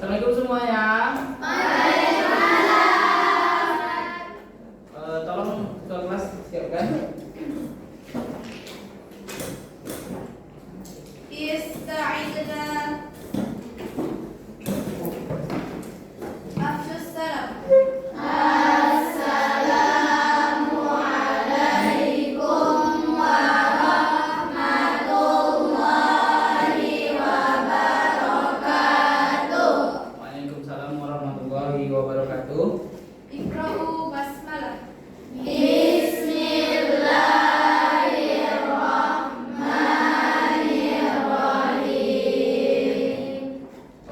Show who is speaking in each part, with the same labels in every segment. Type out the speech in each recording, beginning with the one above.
Speaker 1: Assalamualaikum semuanya. Tolong ketua kelas siapkan.
Speaker 2: Ista'idna Afshus salam. Assalamualaikum warahmatullahi wabarakatuh.
Speaker 1: Waalaikumsalam warahmatullahi wabarakatuh.
Speaker 2: Iqra'u basmalah.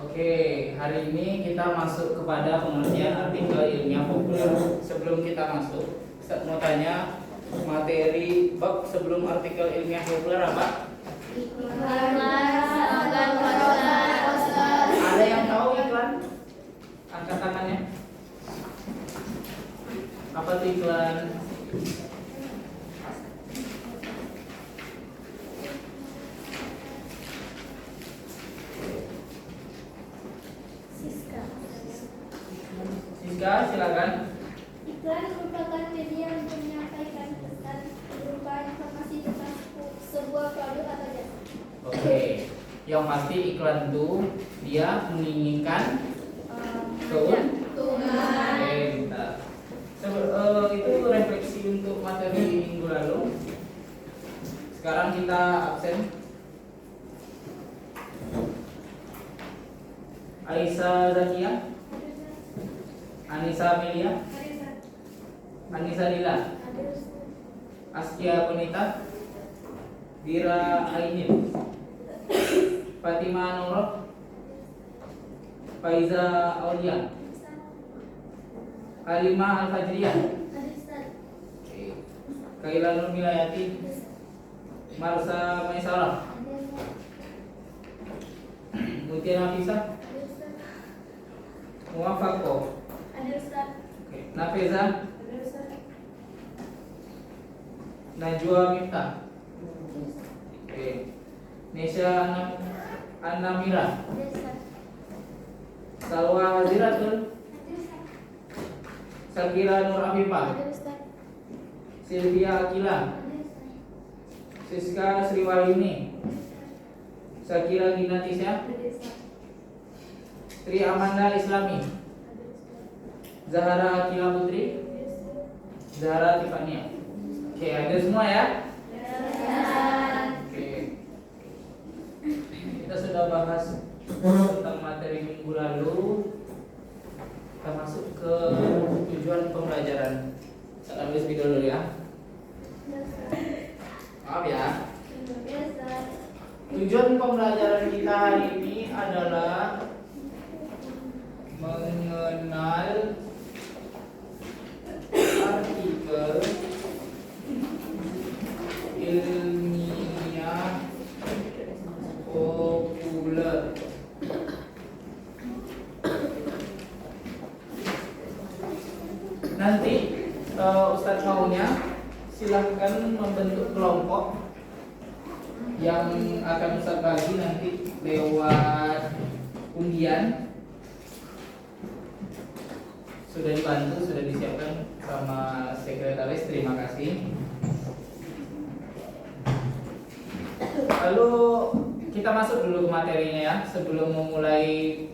Speaker 1: Oke, hari ini kita masuk kepada pengertian artikel ilmiah populer. Sebelum kita masuk, Ustaz mau tanya materi bab sebelum artikel ilmiah populer apa? Ada yang tahu iklan? Angkat tangannya. Apa tuh iklan? Siska, silakan.
Speaker 3: Iklan merupakan media untuk menyampaikan pesan berupa informasi tentang sebuah produk atau jasa.
Speaker 1: Oke, yang pasti iklan itu dia menginginkan keuntungan. Oke, bentar. Itu refleksi untuk materi minggu lalu. Sekarang kita absen. Aisyah Zakia, Anissa Amelia, Anissa Lila, Askia Punita, Dira Ainin, Fatima Nurul, Faiza Aulia, Halimah Al-Fajriyah, Kaila Nur Milayati, Marsa Maisarah, Mutia Nafisa, Muwafaqo, Nafeza, Najwa Miftah, Nesya Anamira, Salwa Waziratul, Sakira Nur Afifah, Sylvia Akila, Siska Sriwalini, Sakira Ginatisya, Tri Amanda Islami, Zahara Akila Putri, Zahara Tifania. Oke, ada semua ya? Oke. Kita sudah bahas tentang materi minggu lalu. Kita masuk ke tujuan pembelajaran. Saya ambil video dulu ya. Maaf ya. Tujuan pembelajaran kita hari ini adalah mengenal artikel ilmiah populer. Nanti Ustadz maunya silahkan membentuk kelompok yang akan Ustadz bagi nanti lewat undian. Sudah dibantu, sudah disiapkan sama sekretaris, terima kasih. Lalu kita masuk dulu ke materinya ya, sebelum memulai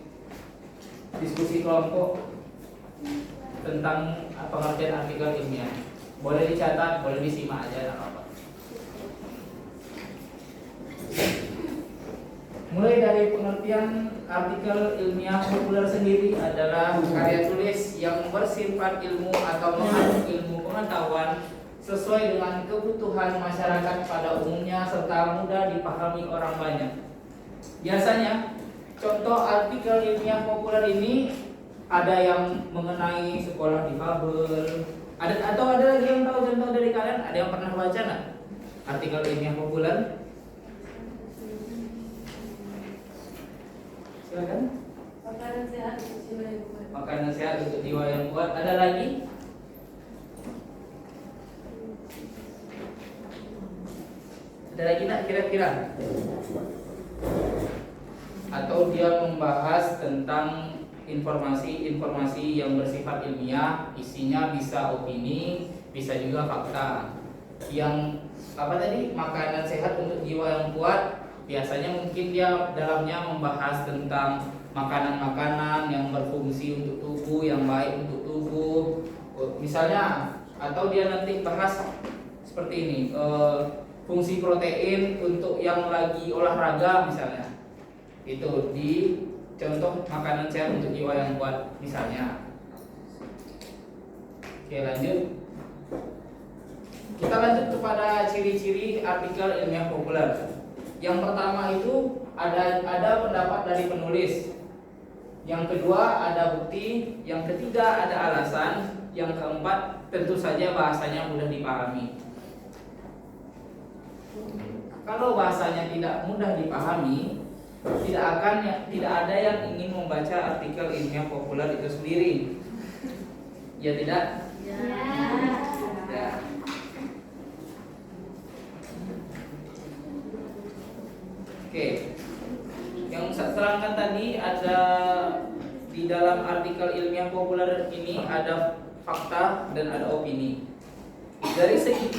Speaker 1: diskusi kelompok tentang pengertian artikel ilmiah. Boleh dicatat, boleh disimak aja, tidak apa-apa. Mulai dari pengertian artikel ilmiah populer sendiri adalah karya tulis yang bersifat ilmu atau mengandung ilmu pengetahuan sesuai dengan kebutuhan masyarakat pada umumnya serta mudah dipahami orang banyak. Biasanya contoh artikel ilmiah populer ini ada yang mengenai sekolah difabel, ada lagi yang tahu contoh dari kalian? Ada yang pernah baca nggak artikel ilmiah populer? Silakan.
Speaker 2: Makanan sehat untuk jiwa yang kuat.
Speaker 1: Makanan sehat untuk jiwa yang kuat. Ada lagi? Ada lagi nak kira-kira? atau dia membahas tentang informasi-informasi yang bersifat ilmiah, isinya bisa opini, bisa juga fakta. Yang apa tadi, makanan sehat untuk jiwa yang kuat, biasanya mungkin dia dalamnya membahas tentang makanan-makanan yang berfungsi untuk tubuh, yang baik untuk tubuh, misalnya. Atau dia nanti bahas seperti ini, fungsi protein untuk yang lagi olahraga misalnya. Itu di contoh makanan sehat untuk jiwa yang kuat misalnya. Oke, lanjut. Kita lanjut kepada ciri-ciri artikel ilmiah populer. Yang pertama itu ada pendapat dari penulis. Yang kedua ada bukti. Yang ketiga ada alasan. Yang keempat tentu saja bahasanya mudah dipahami. Kalau bahasanya tidak mudah dipahami, tidak ada yang ingin membaca artikel ilmiah populer itu sendiri. Ya tidak? Ya. Oke. Yang saya terangkan tadi ada di dalam artikel ilmiah populer ini ada fakta dan ada opini. Dari segi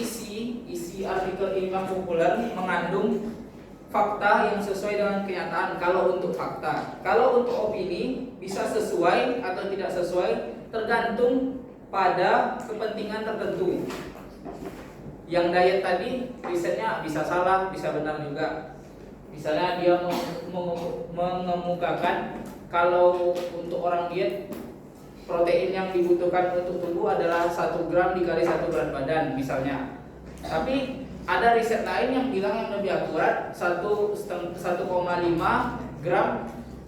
Speaker 1: isi artikel ilmiah populer mengandung fakta yang sesuai dengan kenyataan kalau untuk fakta. Kalau untuk opini bisa sesuai atau tidak sesuai tergantung pada kepentingan tertentu. Yang diet tadi risetnya bisa salah, bisa benar juga. Misalnya dia mengemukakan kalau untuk orang diet protein yang dibutuhkan untuk tubuh adalah 1 gram dikali 1 berat badan misalnya. Tapi ada riset lain yang bilang yang lebih akurat 1,5 gram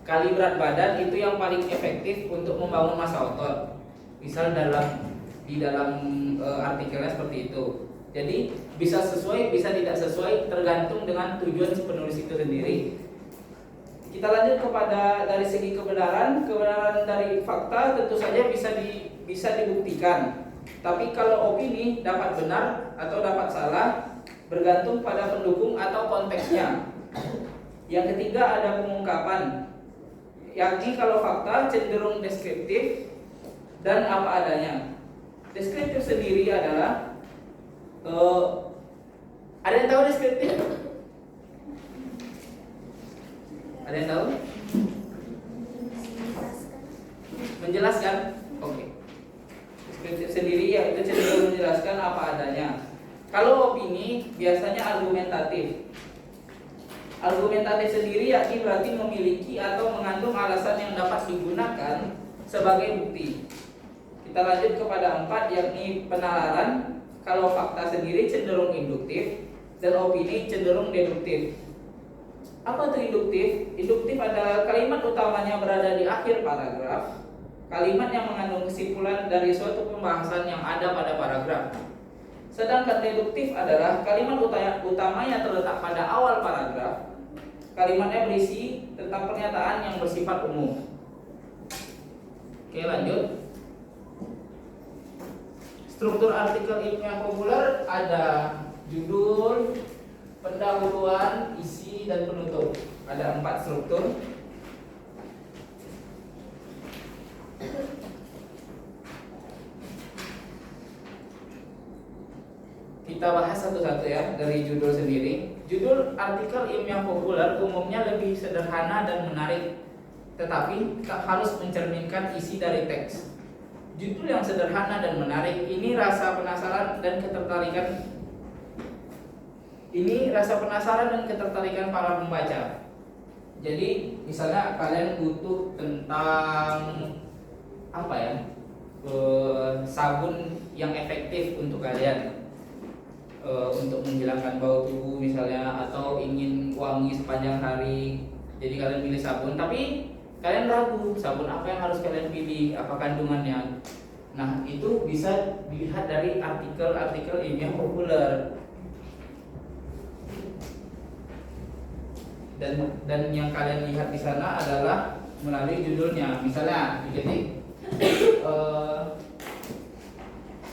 Speaker 1: kali berat badan itu yang paling efektif untuk membangun massa otot. Misal di dalam artikelnya seperti itu. Jadi bisa sesuai, bisa tidak sesuai tergantung dengan tujuan penulis itu sendiri. Kita lanjut kepada dari segi kebenaran dari fakta tentu saja bisa dibuktikan. Tapi kalau opini dapat benar atau dapat salah bergantung pada pendukung atau konteksnya. Yang ketiga ada pengungkapan, yakni kalau fakta cenderung deskriptif dan apa adanya. Deskriptif sendiri adalah ada yang tahu deskriptif? Ada yang tahu? Menjelaskan? Oke. Deskriptif sendiri ya itu cenderung menjelaskan apa adanya. Kalau opini biasanya argumentatif. Argumentatif sendiri yakni berarti memiliki atau mengandung alasan yang dapat digunakan sebagai bukti. Kita lanjut kepada 4 yakni penalaran. Kalau fakta sendiri cenderung induktif dan opini cenderung deduktif. Apa itu induktif? Induktif adalah kalimat utamanya berada di akhir paragraf, kalimat yang mengandung kesimpulan dari suatu pembahasan yang ada pada paragraf. Sedangkan deduktif adalah kalimat utamanya terletak pada awal paragraf, kalimatnya berisi tentang pernyataan yang bersifat umum. Oke, lanjut. Struktur artikel ilmiah populer ada judul, pendahuluan, isi, dan penutup. Ada 4 struktur. Kita bahas satu-satu ya dari judul sendiri. Judul artikel ilmiah populer umumnya lebih sederhana dan menarik, tetapi harus mencerminkan isi dari teks. Judul yang sederhana dan menarik ini rasa penasaran dan ketertarikan para pembaca. Jadi misalnya kalian butuh tentang apa ya, sabun yang efektif untuk kalian, untuk menghilangkan bau tubuh misalnya, atau ingin wangi sepanjang hari. Jadi kalian pilih sabun, tapi kalian ragu sabun apa yang harus kalian pilih, apa kandungannya. Nah, itu bisa dilihat dari artikel-artikel ilmiah populer. Dan yang kalian lihat di sana adalah melalui judulnya. Misalnya diketik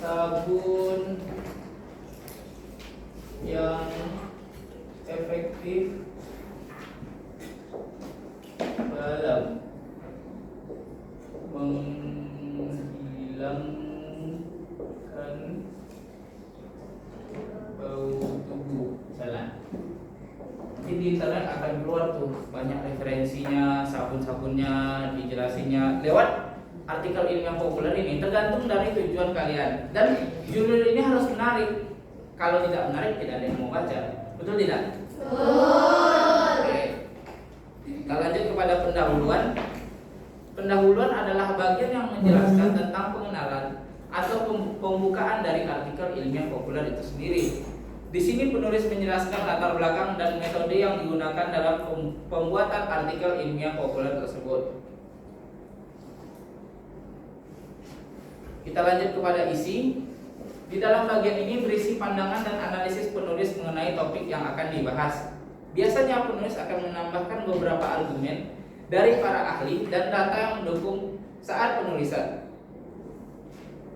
Speaker 1: sabun yang efektif dalam menghilangkan bau tubuh. Salah. Nanti di internet akan keluar tuh banyak referensinya, sabun-sabunnya, dijelasinnya lewat artikel ilmiah populer ini. Tergantung dari tujuan kalian, dan judul ini harus menarik. Kalau tidak menarik, tidak ada yang mau baca. Betul tidak? Oke. Kita lanjut kepada pendahuluan. Pendahuluan adalah bagian yang menjelaskan tentang pengenalan atau pembukaan dari artikel ilmiah populer itu sendiri. Di sini penulis menjelaskan latar belakang dan metode yang digunakan dalam pembuatan artikel ilmiah populer tersebut. Kita lanjut kepada isi. Di dalam bagian ini berisi pandangan dan analisis penulis mengenai topik yang akan dibahas. Biasanya penulis akan menambahkan beberapa argumen dari para ahli dan data yang mendukung saat penulisan.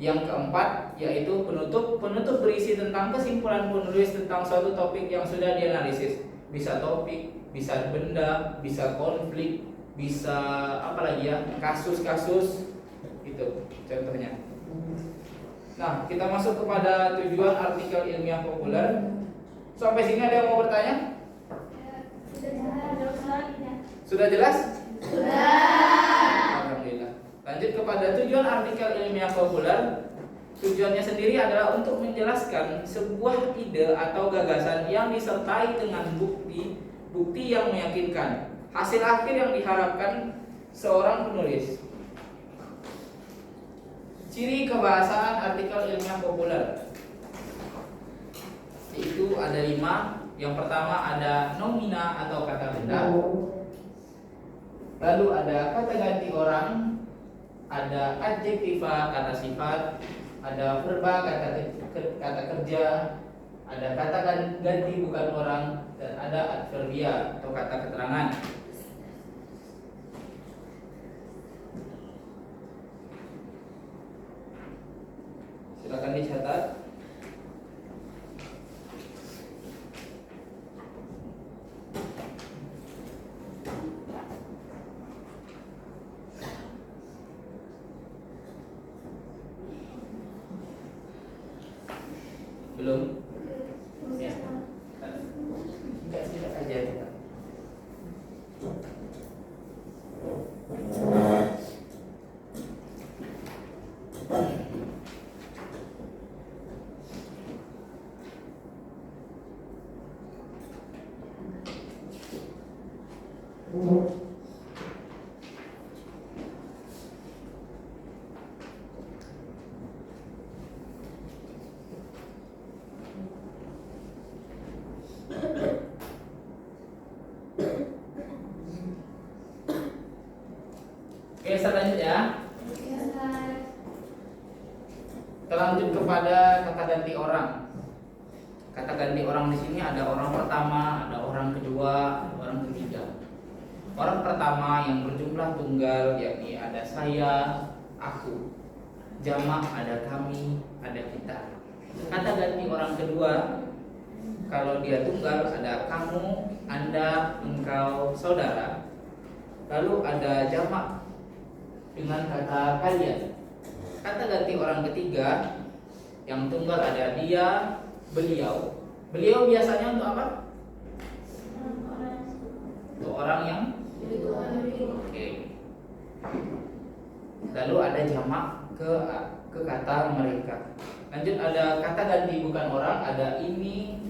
Speaker 1: Yang keempat yaitu penutup. Penutup berisi tentang kesimpulan penulis tentang suatu topik yang sudah dianalisis. Bisa topik, bisa benda, bisa konflik, bisa apa lagi ya, kasus-kasus itu contohnya. Nah, kita masuk kepada tujuan artikel ilmiah populer. Sampai sini ada yang mau bertanya? Sudah jelas? Sudah. Alhamdulillah. Lanjut kepada tujuan artikel ilmiah populer. Tujuannya sendiri adalah untuk menjelaskan sebuah ide atau gagasan yang disertai dengan bukti yang meyakinkan. Hasil akhir yang diharapkan seorang penulis. Ciri kebahasaan artikel ilmiah populer itu ada 5. Yang pertama ada nomina atau kata benda. Lalu ada kata ganti orang, ada adjektiva kata sifat, ada verba kata kerja, ada kata ganti bukan orang, dan ada adverbia atau kata keterangan. Silakan dicatat. Belum? Ya. Enggak aja kita. Oke, selanjutnya kita lanjut kepada kata ganti orang. Kata ganti orang di sini ada orang pertama, ada orang kedua, ada orang ketiga. Orang pertama yang berjumlah tunggal yakni ada saya, aku. Jamak ada kami, ada kita. Kata ganti orang kedua kalau dia tunggal ada kamu, anda, engkau, saudara. Lalu ada jamak dengan kata kalian. Kata ganti orang ketiga yang tunggal ada dia, beliau. Beliau biasanya untuk apa? Untuk orang yang oke. Lalu ada jamak ke kata mereka. Lanjut ada kata ganti bukan orang, ada ini,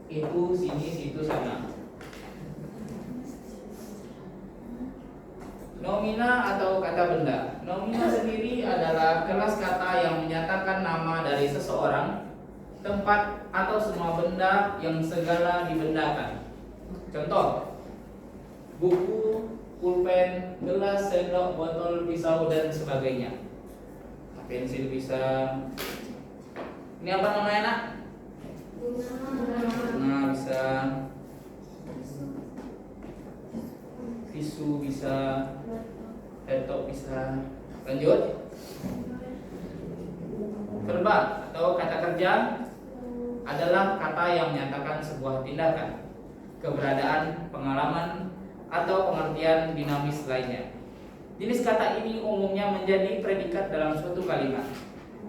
Speaker 1: itu, sini, situ, sana. Nomina atau kata benda. Nomina sendiri adalah kelas kata yang menyatakan nama dari seseorang, tempat, atau semua benda yang segala dibendakan. Contoh: buku, pulpen, gelas, sendok, botol, pisau, dan sebagainya. Pensil bisa. Ini apa namanya, nak? Bunga bisa. Tisu bisa. Laptop bisa. Lanjut. Verba atau kata kerja adalah kata yang menyatakan sebuah tindakan, keberadaan, pengalaman, atau pengertian dinamis lainnya. Jenis kata ini umumnya menjadi predikat dalam suatu kalimat.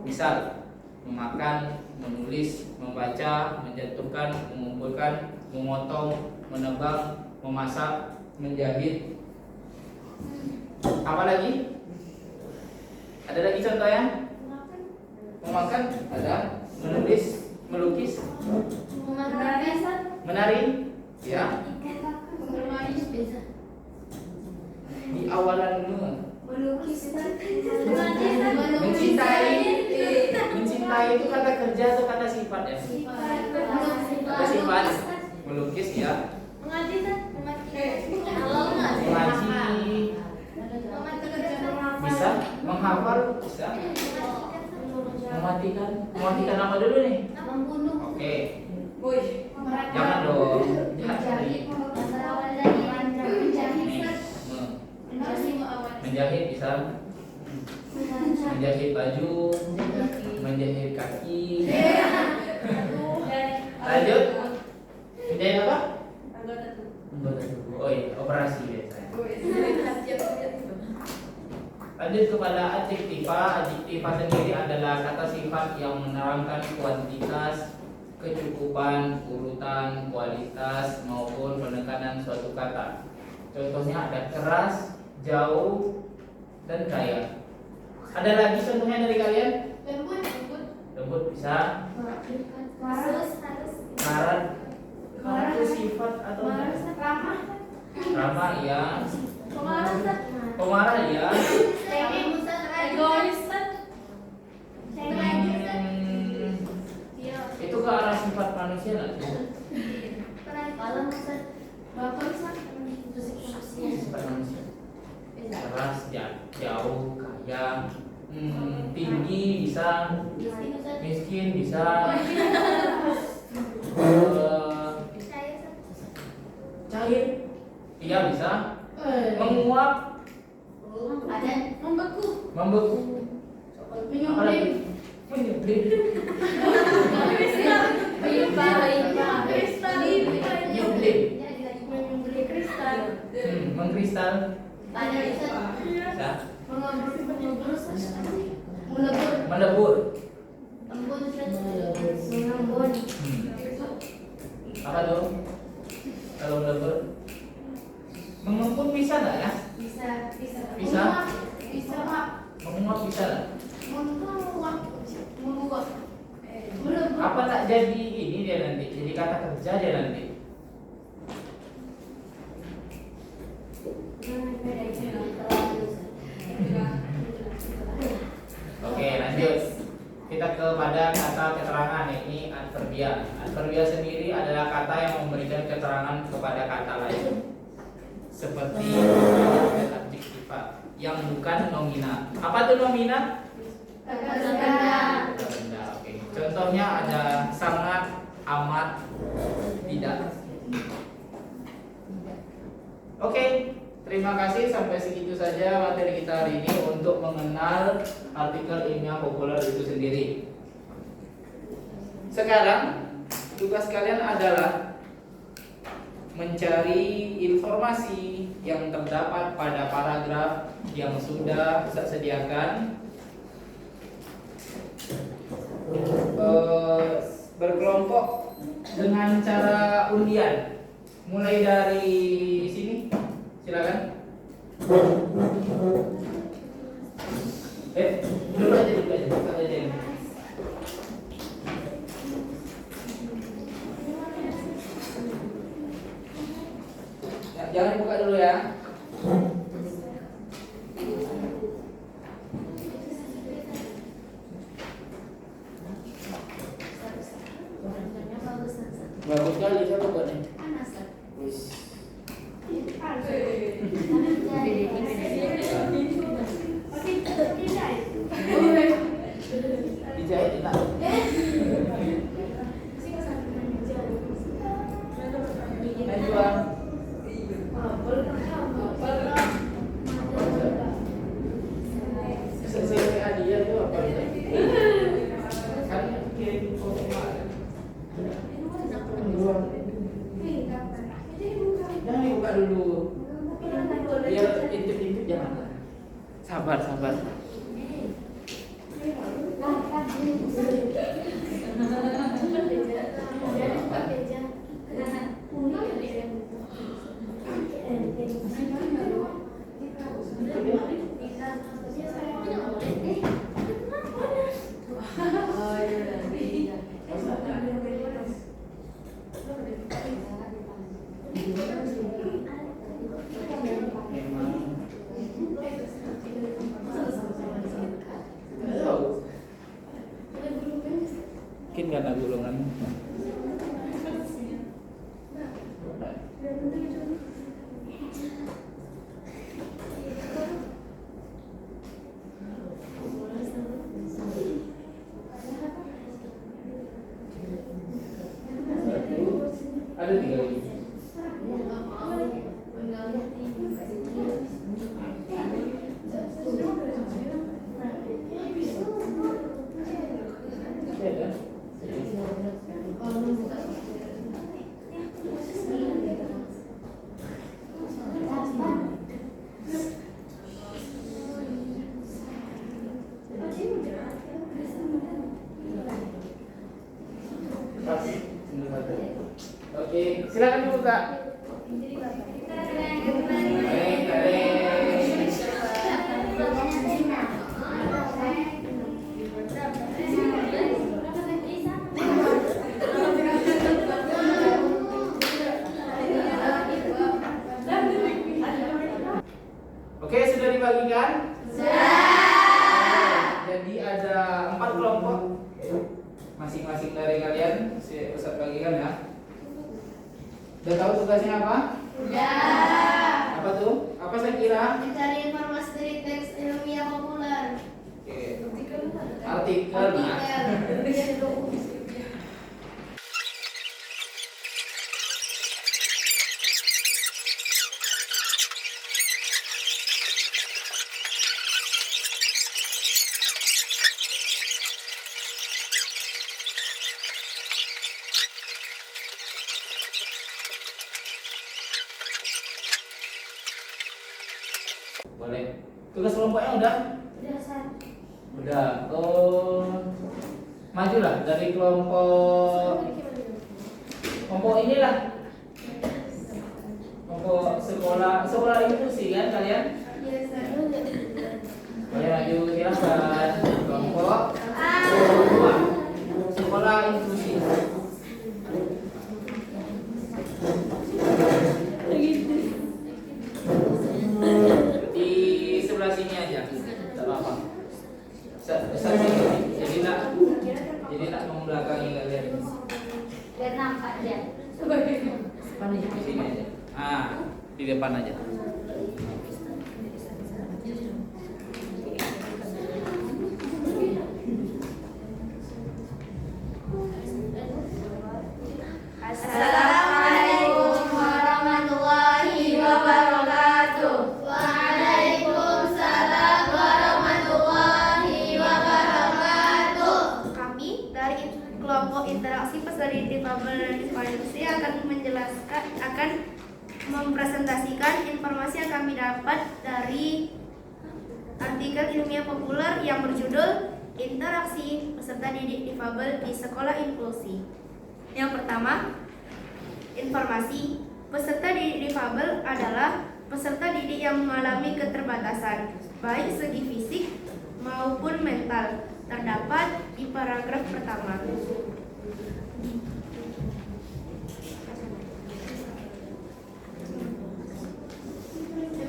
Speaker 1: Misal, memakan, menulis, membaca, menjatuhkan, mengumpulkan, memotong, menebang, memasak, menjahit. Apa lagi? Ada lagi contohnya? Memakan, ada. Menulis, melukis, menari, ya. Di awalan mencintai itu kata kerja atau kata sifat ya? Kata sifat. Melukis ya. Mengaji, bisa. Menghafal, bisa. Mematikan apa dulu nih? Oke. Jangan dong. Menjahit bisa. Menjahit baju, menjahit kaki. Lanjut. Menjahit apa? Oh iya, operasi biasanya. Lanjut kepada adjektiva. Adjektiva sendiri adalah kata sifat yang menerangkan kuantitas, kecukupan, urutan, kualitas maupun penekanan suatu kata. Contohnya ada keras, jauh, dan kaya. Ada lagi contohnya dari kalian? Lembut bisa. Karat itu sifat atau ramah ya. Pemarah ya. Itu ke arah sifat manusia nggak? Sifat manusia. Keras, jauh, kaya, tinggi bisa, miskin bisa, cair, iya bisa, menguap, membeku, apalagi menyublim, mengkristal, melebur, apa tuh? Kalau melebur, mengempun bisa nggak ya? Bisa. Menguap bisa nggak? Apa tak jadi ini dia nanti? Jadi kata kerja dia nanti. Oke, lanjut. Kita kepada kata keterangan, ini adverbia. Adverbia sendiri adalah kata yang memberikan keterangan kepada kata lain, seperti adjektiva yang bukan nomina. Apa tuh nomina? Kata benda. Oke. Contohnya ada sangat, amat, tidak. Oke. Terima kasih, sampai segitu saja materi kita hari ini untuk mengenal artikel ilmiah populer itu sendiri. Sekarang tugas kalian adalah mencari informasi yang terdapat pada paragraf yang sudah saya sediakan, berkelompok dengan cara undian. Mulai dari sini. Silakan. Dulu aja. Jangan buka dulu ya. Bagus kali, siapa buatnya? Wis. sabar. Mungkin karena gulungan. Ada 3 lagi. Oke, silakan dibuka. Oke, sudah dibagikan? Jadi ada 4 kelompok. Masing-masing dari kalian Ustaz bagikan ya. Udah tahu tugasnya apa?
Speaker 2: Udah.
Speaker 1: Apa tuh? Apa saya kira?
Speaker 2: Mencari informasi dari teks ilmiah populer.
Speaker 1: Oke. Artikel. Nah. Boleh. Tugas kelompoknya udah? Udah. Majulah dari kelompok inilah. Kelompok sekolah inklusi kan kalian? Boleh maju silakan. Kelompok 2. Sekolah inklusi. Di sebelah sini aja. Enggak apa-apa. Jadi nak membelakangi kalian.
Speaker 3: Biar nampak ya.
Speaker 1: Di sini aja. Di depan aja.
Speaker 2: Assalamualaikum warahmatullahi wabarakatuh. Waalaikumsalam warahmatullahi wabarakatuh.
Speaker 3: Kami dari kelompok interaksi peserta difabel dan disabilitas akan mempresentasikan informasi yang kami dapat dari artikel ilmiah populer yang berjudul Interaksi Peserta Didik Difabel di Sekolah Inklusi. Yang pertama, informasi. Peserta didik difabel adalah peserta didik yang mengalami keterbatasan, baik segi fisik maupun mental, terdapat di paragraf pertama.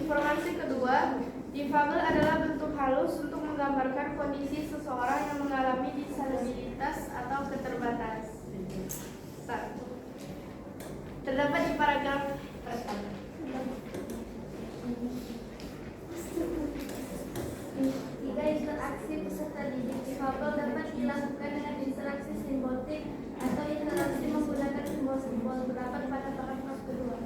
Speaker 3: Informasi kedua, difabel adalah bentuk halus untuk menggambarkan kondisi seseorang yang mengalami disabilitas atau keterbatasan. Terdapat di paragraf pertama. Tiga interaksi peserta didik difabel dapat dilakukan dengan interaksi simbolik atau interaksi menggunakan simbol-simbol, terdapat pada paragraf kedua.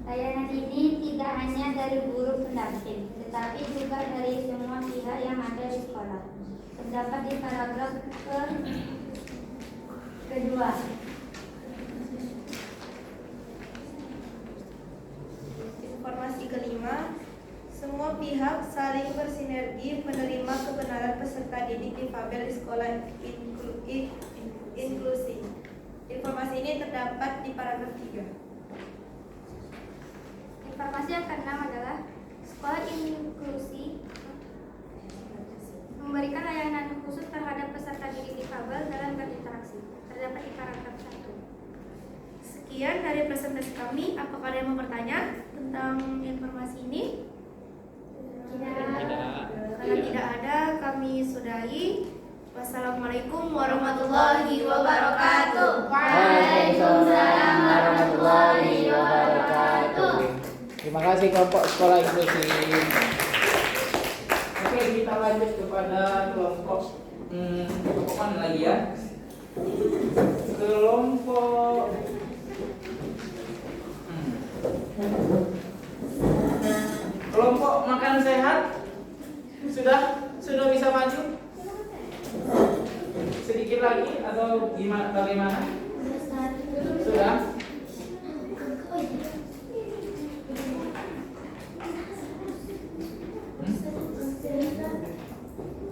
Speaker 4: Layanan ini tidak hanya dari guru pendamping, tetapi juga dari semua pihak yang ada di sekolah. Terdapat di paragraf kedua.
Speaker 3: semua pihak saling bersinergi menerima kebenaran peserta didik difabel di sekolah inklusi. Informasi ini terdapat di paragraf 3.
Speaker 4: Informasi yang keenam adalah sekolah inklusi memberikan layanan khusus terhadap peserta didik difabel dalam berinteraksi. Terdapat di paragraf 1.
Speaker 3: Sekian dari presentasi kami. Apakah ada yang mau bertanya tentang informasi ini? Karena tidak ada, kami sudahi. Wassalamualaikum warahmatullahi wabarakatuh.
Speaker 2: Waalaikumsalam warahmatullahi wabarakatuh.
Speaker 1: Terima kasih kelompok sekolah inklusi. Oke, kita lanjut kepada kelompok mana lagi ya? Kelompok kelompok makan sehat. Sudah bisa maju? Sedikit lagi atau gimana, bagaimana? Sudah?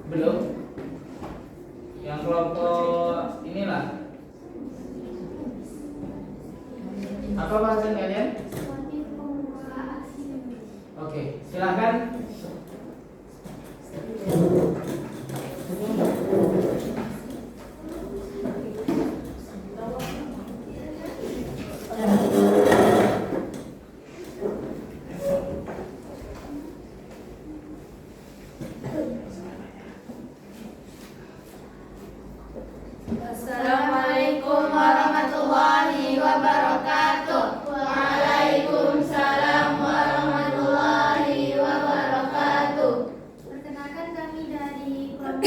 Speaker 1: Belum? Yang kelompok inilah. Apa bahasan kalian? Oke, silakan.
Speaker 2: Assalamualaikum warahmatullahi wabarakatuh. Waalaikumsalam warahmatullahi wabarakatuh.
Speaker 4: Perkenalkan, kami dari kelompok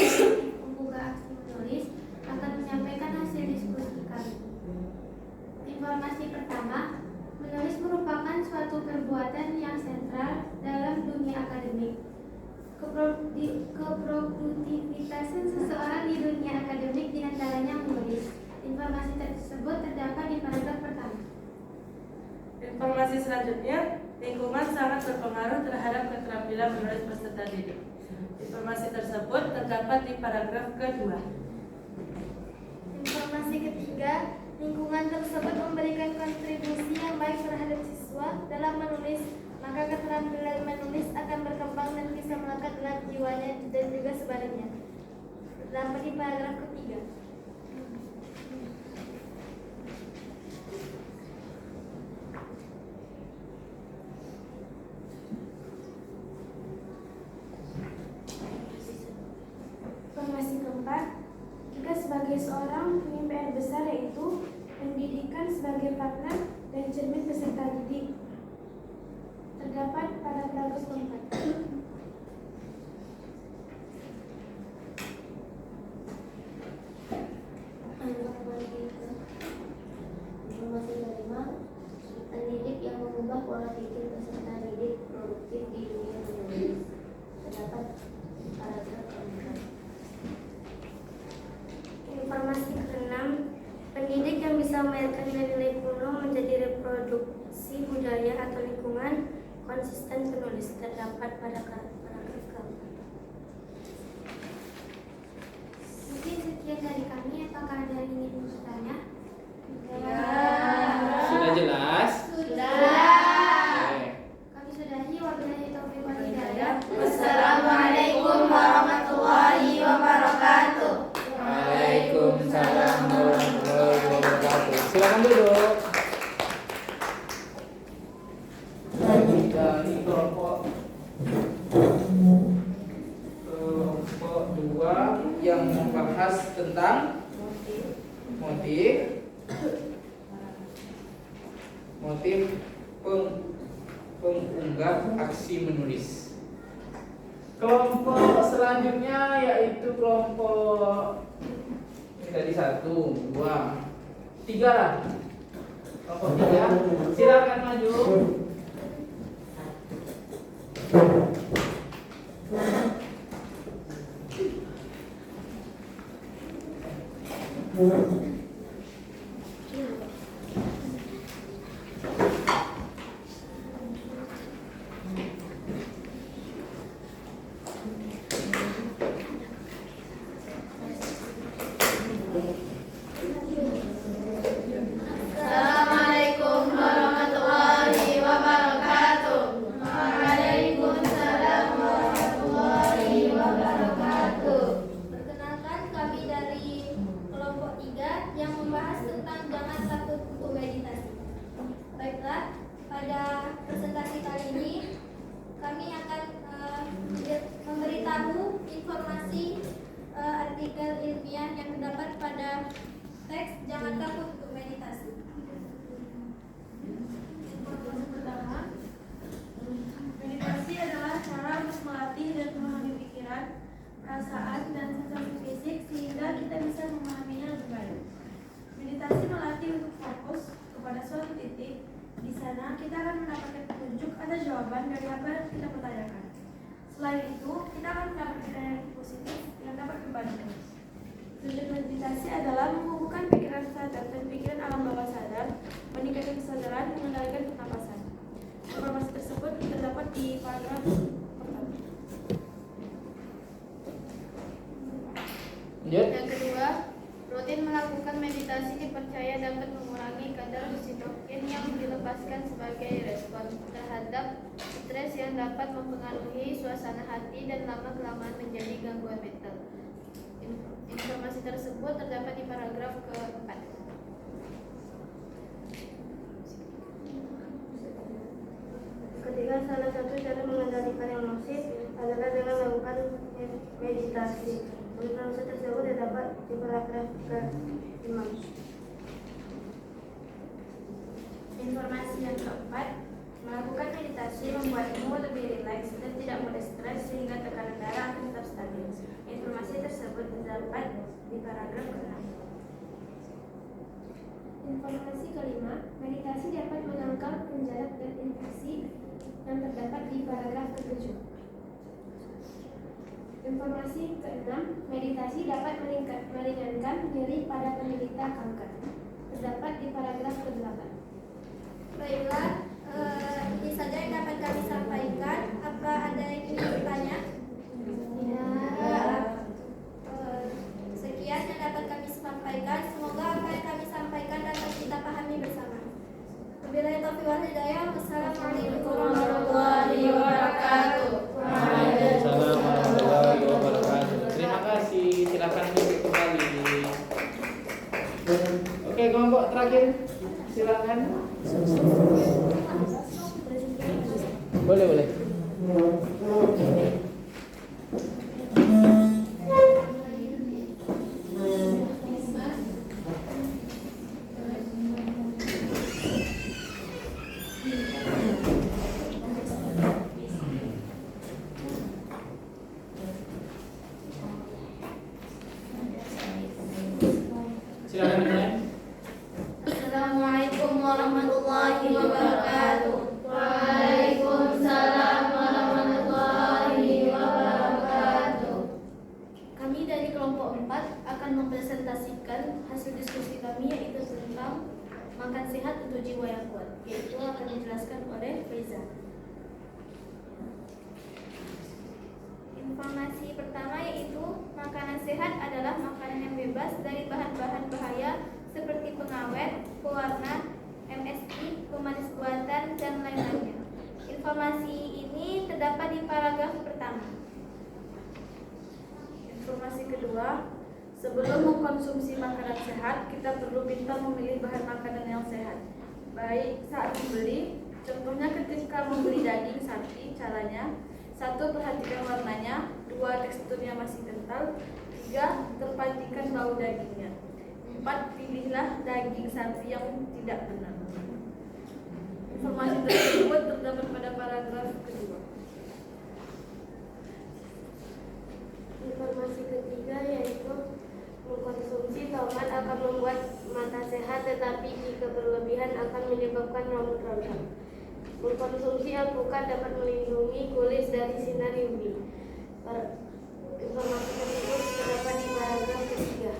Speaker 4: pembuka aksi menulis akan menyampaikan hasil diskusi kami. Informasi pertama, menulis merupakan suatu perbuatan yang sentral dalam dunia akademik. Keproduktivitasan seseorang di dunia akademik diantaranya menulis. Informasi tersebut terdapat di paragraf pertama.
Speaker 3: Informasi selanjutnya, lingkungan sangat berpengaruh terhadap keterampilan menulis peserta didik. Informasi tersebut terdapat di paragraf kedua.
Speaker 4: Informasi ketiga, lingkungan tersebut memberikan kontribusi yang baik terhadap siswa dalam menulis, maka keterampilan menulis akan berkembang dan bisa melekat dalam jiwanya dan juga sebaliknya. Terdapat di paragraf ketiga. Informasi keempat, kita sebagai seorang punya PR besar, yaitu pendidikan sebagai partner dan cermin peserta didik. Terdapat pada paragraf keempat.
Speaker 2: Informasi kelima, pendidik yang mengubah pola pikir peserta didik produktif di dunia menulis. Terdapat paragraf keempat.
Speaker 4: Informasi keenam, pendidik yang bisa membayarkan nilai-nilai kuno menjadi reproduksi budaya atau lingkungan konsisten penulis. Terdapat pada paragraf keempat. Mungkin sekian dari kami. Apakah ada yang ingin bertanya?
Speaker 1: Sudah jelas?
Speaker 2: Sudah.
Speaker 1: Oke.
Speaker 4: Kami sudahi. Wabillahi taufiq wal hidayah.
Speaker 2: Wassalamualaikum warahmatullahi wabarakatuh.
Speaker 1: Waalaikumsalam warahmatullahi wabarakatuh. Silakan duduk. Dari kelompok 2 yang membahas tentang motif pengunggah aksi menulis. Kelompok selanjutnya yaitu kelompok ini tadi 1, 2, 3 lah. Kelompok 3, silakan maju.
Speaker 4: meditasi. Informasi pertama, meditasi adalah cara untuk melatih dan memahami pikiran, perasaan, dan sensasi fisik sehingga kita bisa memahaminya lebih baik. Meditasi melatih untuk fokus kepada suatu titik. Di sana kita akan mendapatkan petunjuk atau jawaban dari apa yang kita pertanyakan. Selain itu, kita akan mendapatkan energi positif yang dapat kembali. Tujuan meditasi adalah menghubungkan pikiran sadar dan pikiran alam bawah sadar, meningkatkan kesadaran, dan mengendalikan pernapasan. Informasi tersebut terdapat di paragraf pertama.
Speaker 3: Yang kedua, rutin melakukan meditasi dipercaya dapat mengurangi kadar sitokin yang dilepaskan sebagai respon terhadap stres yang dapat mempengaruhi suasana hati dan lama-kelamaan menjadi gangguan mental. Informasi tersebut terdapat di paragraf keempat.
Speaker 2: Ketiga, salah satu cara mengendalikan emosi adalah dengan melakukan meditasi. Informasi tersebut terdapat di paragraf ke-5.
Speaker 4: Informasi yang keempat, melakukan meditasi membuatmu lebih rileks dan tidak mudah stres sehingga tekanan darah akan tetap stabil. Informasi tersebut terdapat di paragraf ke-6.
Speaker 2: Informasi kelima, meditasi dapat menangkal penjahat dan infeksi yang terdapat di paragraf ke-7. Informasi ke-6, meditasi dapat meringankan nyeri pada penderita kanker. Terdapat di paragraf ke-8.
Speaker 3: Baiklah, ini saja yang dapat kami sampaikan. Apa ada yang ingin bertanya? Sekian yang dapat kami sampaikan. Semoga apa yang kami sampaikan dapat kita pahami bersama. Wabillahi taufiq wal hidayah. Wassalamualaikum warahmatullahi wabarakatuh.
Speaker 1: Waalaikumsalam warahmatullahi wabarakatuh. Terima kasih. Silakan duduk kembali. Oke, kelompok terakhir. Silakan. Boleh. Silakan dimulai.
Speaker 3: Assalamualaikum warahmatullahi wabarakatuh. Waalaikumsalam warahmatullahi wabarakatuh. Kami dari kelompok 4 akan mempresentasikan hasil diskusi kami, yaitu tentang makan sehat untuk jiwa yang kuat, yaitu akan dijelaskan oleh Faiza. Informasi pertama yaitu makanan sehat adalah makanan yang bebas dari bahan-bahan bahaya seperti pengawet, pewarna, MSG, pemanis buatan, dan lain-lainnya. Informasi ini terdapat di paragraf pertama.
Speaker 4: Informasi kedua, sebelum mengkonsumsi makanan sehat, kita perlu pintar memilih bahan makanan yang sehat. Baik saat membeli, contohnya ketika membeli daging sapi, caranya: 1. Perhatikan warnanya. 2. Teksturnya masih kental. 3. Perhatikan bau dagingnya. 4. Pilihlah daging sapi yang tidak benar. Informasi tersebut terdapat pada paragraf kedua.
Speaker 2: Informasi ketiga yaitu mengkonsumsi tomat akan membuat mata sehat, tetapi jika berlebihan akan menyebabkan rambut rontok. Mengkonsumsi alpukat dapat melindungi kulit dari sinar UV. Informasi tersebut terdapat di paragraf ketiga.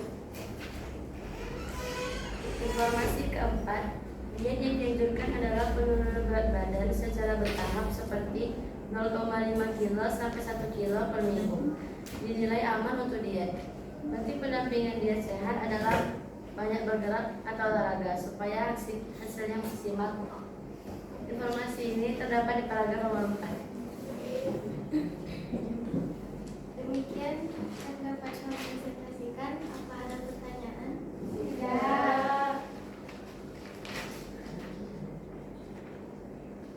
Speaker 5: Informasi keempat, diet yang dianjurkan adalah penurunan berat badan secara bertahap seperti 0,5 kilo sampai 1 kilo per minggu. Dinilai aman untuk diet. Bentuk pendampingan diet sehat adalah banyak bergerak atau olahraga supaya hasilnya maksimal. Informasi ini terdapat di paragraf nomor 4.
Speaker 4: Demikian yang dapat kami presentasikan. Apa ada pertanyaan?
Speaker 3: Tidak.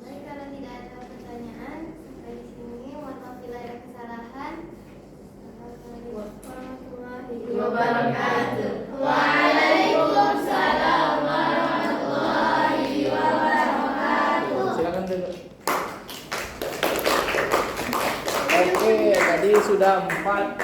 Speaker 4: Baik, kalau tidak ada pertanyaan sampai di sini, mohon maaf bila ada kesalahan. Assalamualaikum warahmatullahi wabarakatuh.
Speaker 3: Waalaikumsalam warahmatullahi
Speaker 1: Tadi sudah 4.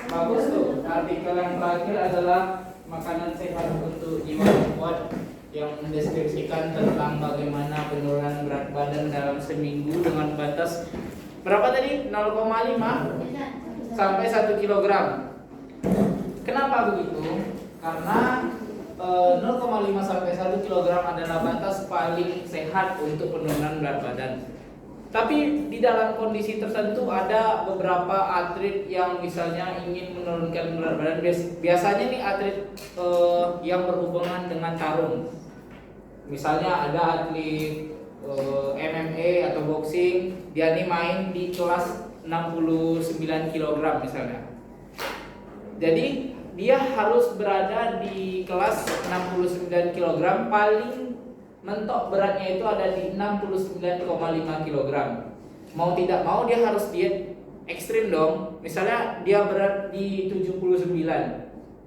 Speaker 1: Bagus tuh. Artikel yang terakhir adalah makanan sehat untuk jiwa yang kuat, yang mendeskripsikan tentang bagaimana penurunan berat badan dalam seminggu dengan batas berapa tadi? 0,5 sampai 1 kilogram. Kenapa begitu? Karena 0,5 sampai 1 kilogram adalah batas paling sehat untuk penurunan berat badan. Tapi di dalam kondisi tertentu ada beberapa atlet yang misalnya ingin menurunkan berat badan. Biasanya nih atlet yang berhubungan dengan tarung. Misalnya ada atlet MMA atau boxing, dia nih main di kelas 69 kg misalnya. Jadi dia harus berada di kelas 69 kg, paling mentok beratnya itu ada di 69,5 kg. Mau tidak mau dia harus diet ekstrim dong. Misalnya dia berat di 79,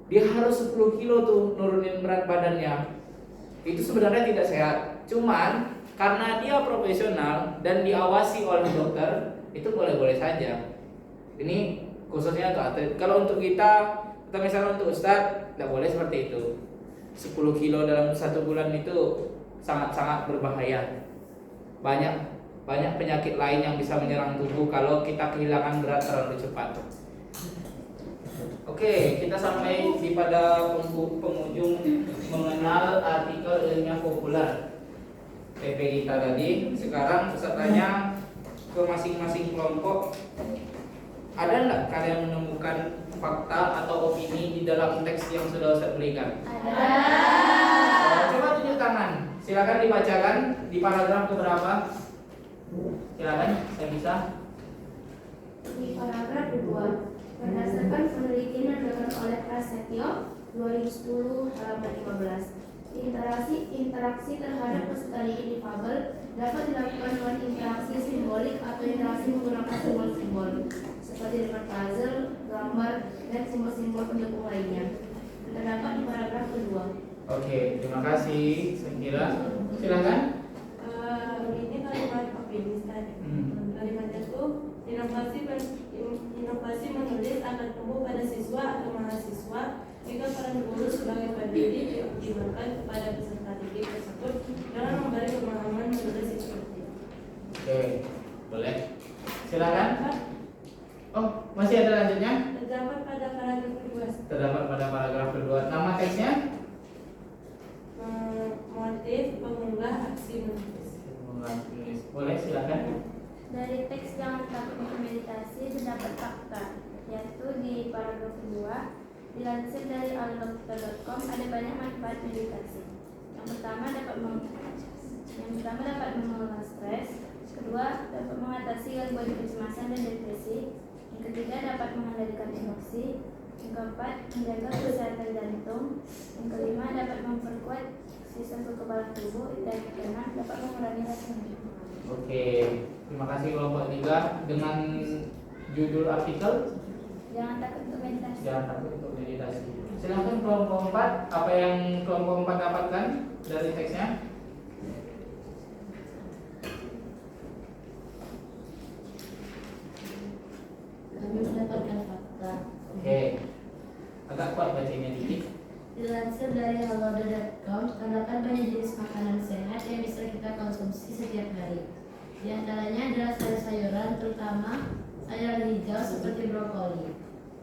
Speaker 1: dia harus 10 kilo tuh nurunin berat badannya. Itu sebenarnya tidak sehat. Cuman karena dia profesional dan diawasi oleh dokter, itu boleh-boleh saja. Ini khususnya untuk atlet. Kalau untuk kita misalnya untuk ustadz, tidak boleh seperti itu. 10 kilo dalam 1 bulan itu sangat-sangat berbahaya. Banyak penyakit lain yang bisa menyerang tubuh kalau kita kehilangan berat terlalu cepat. Oke, kita sampai di pada penghujung mengenal artikel ilmiah populer PP kita tadi. Sekarang pesertanya ke masing-masing kelompok. Ada nggak kalian menemukan fakta atau opini di dalam teks yang sudah saya berikan? Ada. Coba tunjuk tangan. Silakan dibacakan di paragraf keberapa? Silakan, saya bisa.
Speaker 4: Di paragraf kedua, berdasarkan penelitian yang dilakukan oleh Prasetyo 2010 halaman 15, interaksi terhadap peserta didik difabel dapat dilakukan dengan interaksi simbolik atau interaksi menggunakan simbol-simbol seperti dengan puzzle, gambar, dan simbol-simbol pendukung lainnya. Terdapat di paragraf kedua.
Speaker 1: Oke, terima kasih. Sekira, silakan.
Speaker 6: Ini kalimat optimis tadi. Kalimatnya itu inovasi menulis akan tumbuh pada siswa atau mahasiswa jika peran guru sebagai pendidik dioptimalkan kepada peserta didik tersebut dengan memberi pemahaman menulis instruktif.
Speaker 1: Oke, boleh. Silakan. Oh, masih ada lanjutnya?
Speaker 6: Terdapat pada paragraf kedua.
Speaker 1: Terdapat pada paragraf kedua. Nama teksnya?
Speaker 6: Motif pengunggah aksi menulis.
Speaker 1: Boleh, silakan.
Speaker 4: Dari teks Jangan Takut untuk Meditasi terdapat fakta, yaitu di paragraf kedua, dilansir dari alloc.com, ada banyak manfaat meditasi. Yang pertama dapat mengelola stres, kedua dapat mengatasi gangguan kecemasan dan depresi, yang ketiga dapat mengendalikan emosi, yang keempat menjaga kesehatan jantung, yang kelima dapat memperkuat sistem kekebalan tubuh, dan yang keenam dapat mengurangi rasa sakit.
Speaker 1: Oke, terima kasih kelompok 3 dengan judul artikel
Speaker 4: Jangan takut untuk meditasi.
Speaker 1: Jangan Takut untuk Meditasi. Silakan kelompok 4, apa yang kelompok 4 dapatkan dari teksnya?
Speaker 5: Kami mendapatkan fakta.
Speaker 1: Oke, agak kuat bacanya dikit.
Speaker 5: Dilansir dari halodo.com, terdapat banyak jenis makanan sehat yang bisa kita konsumsi setiap hari. Di antaranya adalah sayur-sayuran, terutama sayuran hijau seperti brokoli,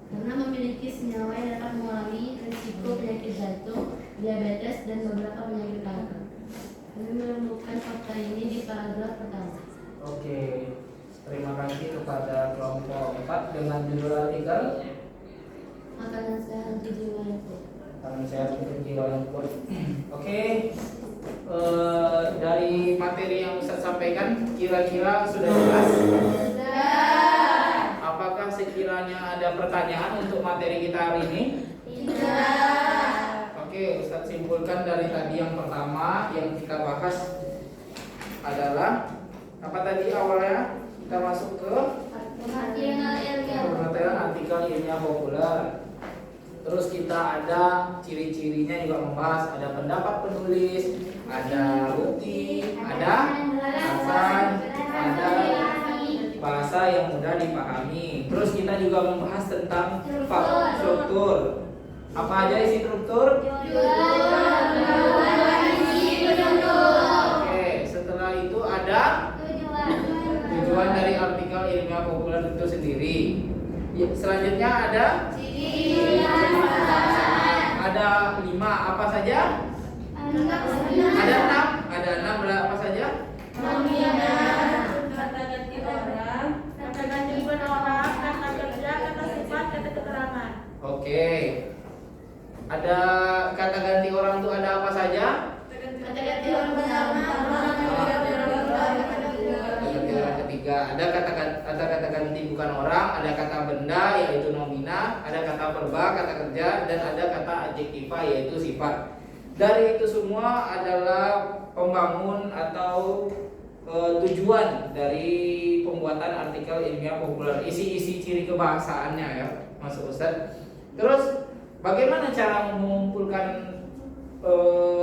Speaker 5: karena memiliki senyawa yang dapat mengurangi risiko penyakit jantung, diabetes, dan beberapa penyakit kanker. Kami menemukan fakta ini di paragraf pertama.
Speaker 1: Oke, terima kasih kepada kelompok 4 dengan judul artikel
Speaker 5: Makanan sehat untuk jiwa yang kuat.
Speaker 1: Makanan sehat untuk jiwa yang kuat. Oke, dari materi yang Ustaz sampaikan kira-kira sudah jelas? Apakah sekiranya ada pertanyaan untuk materi kita hari ini?
Speaker 4: Tidak.
Speaker 1: Oke, Ustaz simpulkan dari tadi yang pertama yang kita bahas adalah apa tadi awalnya? Kita masuk ke pengertian artikel ilmiah populer. Terus kita ada ciri-cirinya juga membahas, ada pendapat penulis, ada bukti, ada alasan, ada bahasa bahasa yang mudah dipahami. Terus kita juga membahas tentang struktur. Apa aja isi struktur? Oke, setelah itu ada tujuan dari artikel ilmiah populer itu sendiri. Ya, selanjutnya ada ada 5 apa saja? Ada 6. Ada 6 apa saja?
Speaker 6: Kata ganti orang,
Speaker 3: Kata ganti orang, kata kerja, kata sifat, kata keterangan.
Speaker 1: Oke. Ada kata ganti orang itu ada apa saja?
Speaker 3: Kata ganti orang pertama,
Speaker 1: Kata ganti orang ketiga. Ada kata ganti bukan orang, ada kata benda yaitu nomina, ada kata verba, kata kerja, dan ada kata adjektiva yaitu sifat. Dari itu semua adalah pembangun atau tujuan dari pembuatan artikel ilmiah populer, isi-isi ciri kebahasaannya ya, Mas Ustadz. Terus bagaimana cara mengumpulkan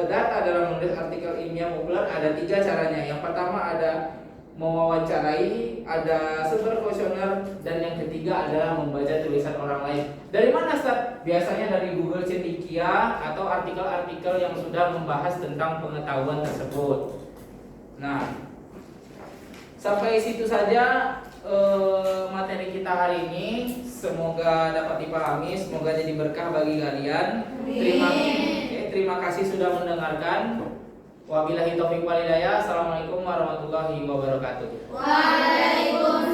Speaker 1: data dalam menulis artikel ilmiah populer? Ada 3 caranya. Yang pertama ada mewawancarai, ada sumber kuesioner, dan yang ketiga adalah membaca tulisan orang lain. Dari mana, Ustaz? Biasanya dari Google Cendekia atau artikel-artikel yang sudah membahas tentang pengetahuan tersebut. Nah, sampai situ saja materi kita hari ini. Semoga dapat dipahami, semoga jadi berkah bagi kalian. Terima kasih sudah mendengarkan. Wabillahi taufiq wal hidayah. Assalamualaikum warahmatullahi wabarakatuh.
Speaker 3: Waalaikumsalam.